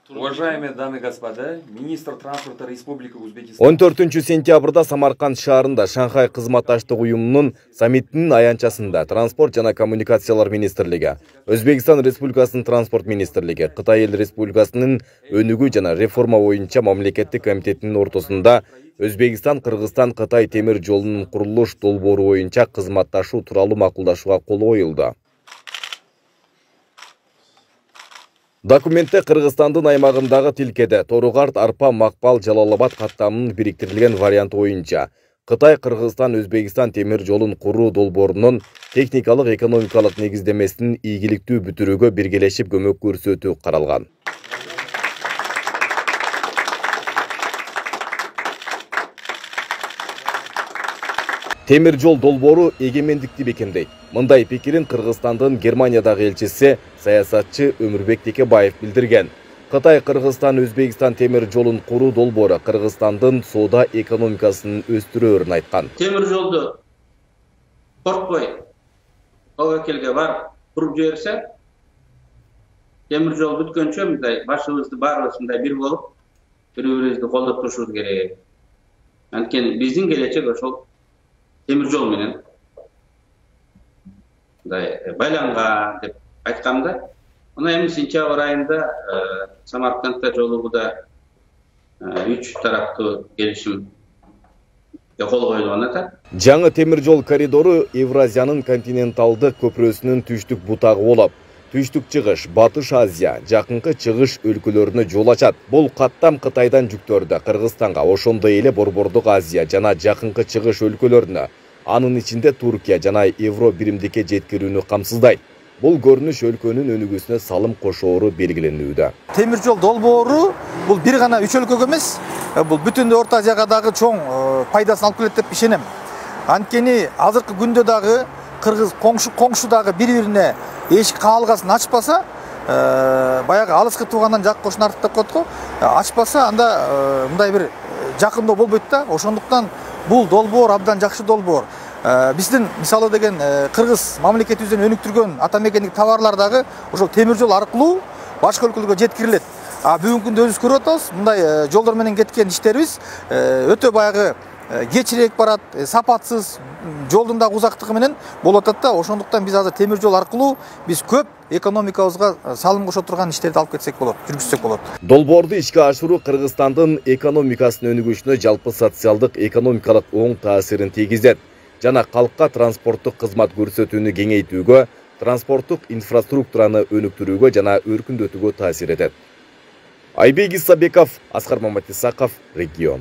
Уважаемые дамы и господа, министр транспорта Республики Узбекистан 14 сентябрда Самарканд шаарында Шанхай кызматташтык уюмунун саммитинин аянтчасында Транспорт жана коммуникациялар министрлиги, Өзбекстан Республикасынын транспорт министрлиги, Кытай Эл Республикасынын өнүгүү жана реформа боюнча мамлекеттик комитетинин ортосунда Өзбекстан, Кыргызстан, Кытай темир жолунун курулуш долбоору боюнча кызматташуу тууралуу макулдашууга кол коюлду. Документте Кыргызстандын аймагындагы Тилкеде, Торугарт, Арпа, Макпал, Жалалабад каттамынын бириктирилген варианты боюнча Кытай, Кыргызстан, Өзбекстан темир жолун куруу долбоорунун техникалык экономикалык негиздемесин ийгиликтүү бүтүрүүгө биргелешип көмөк көрсөтүү каралган. Темир жол долбоору эгемендикти бекемдейт. Мындай пикирин Кыргызстандын Германиядагы элчиси саясатчы Өмүрбек Текебаев билдирген. Кытай, Кыргызстан, Өзбекстан темир жолун куруу долбоору Кыргызстандын соода экономикасын өстүрөөрүн айткан. Темир жолду коркпой Тобокелге барып куруп жиберсе, темир жол бүткөнчө мындай башыбызды баарыбыз мындай бир болуп, бири-бирибизди колдоп турушубуз керек. Анткени биздин келечек ошол темир жол менен байланган деп айтканда, мына эми сентябрь айында Самаркандда жолугуда 3 тараптуу келишим кол коюлган атат. Жаңы темир жол коридору Евразиянын континенталдык көпүрөсүнүн түштүк бутагы болуп, түштүк чыгыш Батыш Азия, жакынкы чыгыш өлкөлөрүнө жол ачат. Бул каттам Кытайдан жүктөрдү Кыргызстанга, ошондой эле Борбордук Азия жана жакынкы чыгыш өлкөлөрүнө, анын ичинде Туркия жана Евро биримдикке жеткирүүнү камсыздайт. Бул көрүнүш өлкөнүн өнүгүүсүнө салым кошоору белгиленүүдө. Темир жол долбоору бул бир гана 3 өлкөгө эмес, бул бүтүн Орто Азияга дагы чоң пайдасын алып келет деп ишенем. Анткени азыркы күндө дагы кыргыз коңшу дагы бири-бирине эшик каалгасын ачпаса, баягы алыскы туугандан жак кошун артык деп коет го, ачпаса анда мындай бир жакындоо болбойт да. Ошондуктан бул долбоор абдан жакшы долбоор. Биздин мисалы деген кыргыз мамлекетибизден өнүктүргөн атамекендик товарлар дагы ошол темир жол аркылуу башка өлкөлөргө жеткирилет. Бүгүнкү күндө өзүбүз көрүп атабыз, мындай жолдор менен кеткен иштерибиз өтө баягы кечирээк барат, сапатсыз, жолдун дагы узактыгы менен болуп атат да. Ошондуктан биз азыр темир жол аркылуу биз көп экономикабызга салым кошо турган иштерди алып кетсек болот, жүргүзсөк болот. Долбоорду ишке ашыруу Кыргызстандын экономикасынын өнүгүшүнө жалпы социалдык экономикалык оң таасирин тийгизет жана калкка транспорттук кызмат көрсөтүүнү кеңейтүүгө, транспорттук инфраструктураны өнүктүрүүгө жана өркүндөтүүгө таасир этет. Айбек Исабеков, Аскар Маматисаков, Регион.